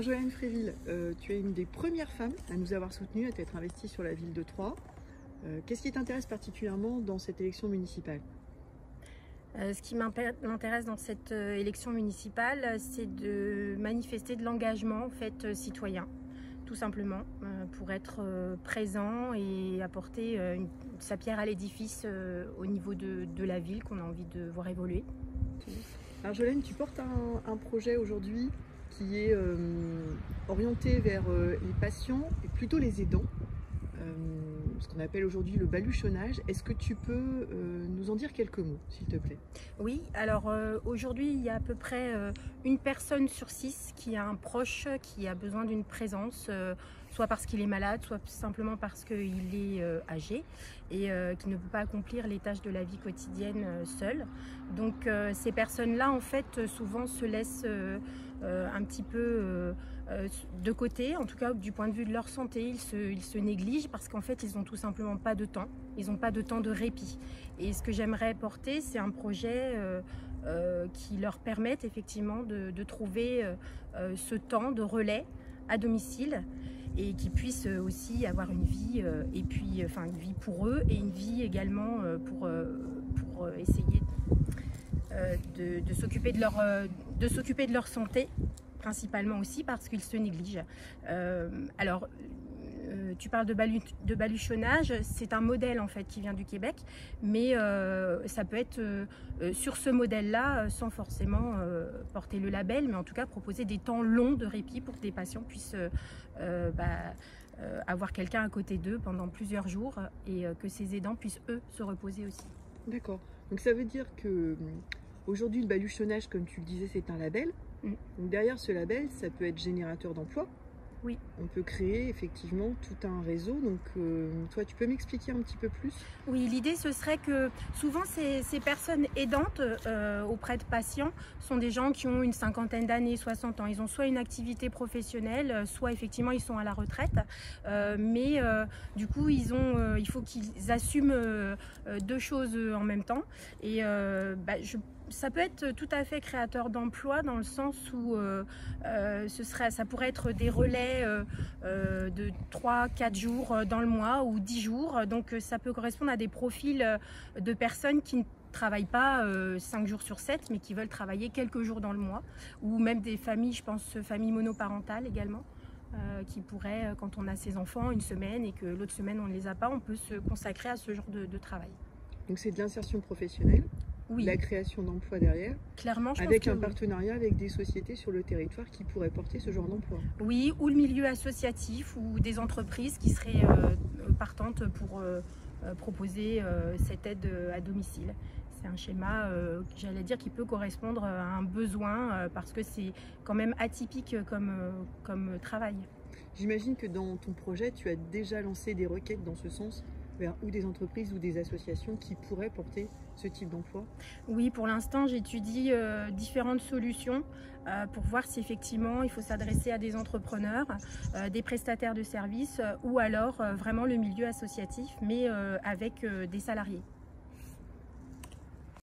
Marjolaine Fréville, tu es une des premières femmes à nous avoir soutenues, à t'être investie sur la ville de Troyes. Qu'est-ce qui t'intéresse particulièrement dans cette élection municipale? Ce qui m'intéresse dans cette élection municipale, c'est de manifester de l'engagement en fait, citoyen, tout simplement, pour être présent et apporter sa pierre à l'édifice au niveau de la ville qu'on a envie de voir évoluer. Marjolaine, tu portes un projet aujourd'hui qui est orienté vers les patients et plutôt les aidants, ce qu'on appelle aujourd'hui le baluchonnage. Est-ce que tu peux nous en dire quelques mots, s'il te plaît? Oui, alors aujourd'hui, il y a à peu près une personne sur 6 qui a un proche qui a besoin d'une présence, soit parce qu'il est malade, soit simplement parce qu'il est âgé et qui ne peut pas accomplir les tâches de la vie quotidienne seul. Donc ces personnes-là, en fait, souvent se laissent un petit peu de côté, en tout cas du point de vue de leur santé, ils se négligent parce qu'en fait ils n'ont tout simplement pas de temps, ils n'ont pas de temps de répit. Et ce que j'aimerais porter, c'est un projet qui leur permette effectivement de trouver ce temps de relais à domicile et qui puissent aussi avoir une vie, et puis, enfin, une vie pour eux et une vie également pour essayer de s'occuper de leur santé, principalement aussi parce qu'ils se négligent. Alors, tu parles de baluchonnage, c'est un modèle en fait qui vient du Québec, mais ça peut être sur ce modèle-là, sans forcément porter le label, mais en tout cas proposer des temps longs de répit pour que des patients puissent avoir quelqu'un à côté d'eux pendant plusieurs jours et que ces aidants puissent eux se reposer aussi. D'accord. Donc ça veut dire que aujourd'hui le baluchonnage, comme tu le disais, c'est un label. Donc derrière ce label, ça peut être générateur d'emplois. Oui. On peut créer effectivement tout un réseau. Donc toi, tu peux m'expliquer un petit peu plus? Oui, l'idée ce serait que souvent ces personnes aidantes auprès de patients sont des gens qui ont une cinquantaine d'années, 60 ans. Ils ont soit une activité professionnelle, soit effectivement ils sont à la retraite. Mais du coup, il faut qu'ils assument deux choses en même temps. Et ça peut être tout à fait créateur d'emplois dans le sens où ça pourrait être des relais de 3-4 jours dans le mois ou 10 jours. Donc ça peut correspondre à des profils de personnes qui ne travaillent pas 5 jours sur 7 mais qui veulent travailler quelques jours dans le mois, ou même des familles, je pense familles monoparentales également, qui pourraient, quand on a ses enfants une semaine et que l'autre semaine on ne les a pas, on peut se consacrer à ce genre de travail. Donc c'est de l'insertion professionnelle? Oui. La création d'emplois derrière, clairement, avec un partenariat avec des sociétés sur le territoire qui pourraient porter ce genre d'emploi. Oui, ou le milieu associatif ou des entreprises qui seraient partantes pour proposer cette aide à domicile. C'est un schéma, j'allais dire, qui peut correspondre à un besoin parce que c'est quand même atypique comme travail. J'imagine que dans ton projet, tu as déjà lancé des requêtes dans ce sens vers ou des entreprises ou des associations qui pourraient porter ce type d'emploi? Oui, pour l'instant, j'étudie différentes solutions pour voir si effectivement il faut s'adresser à des entrepreneurs, des prestataires de services ou alors vraiment le milieu associatif, mais avec des salariés.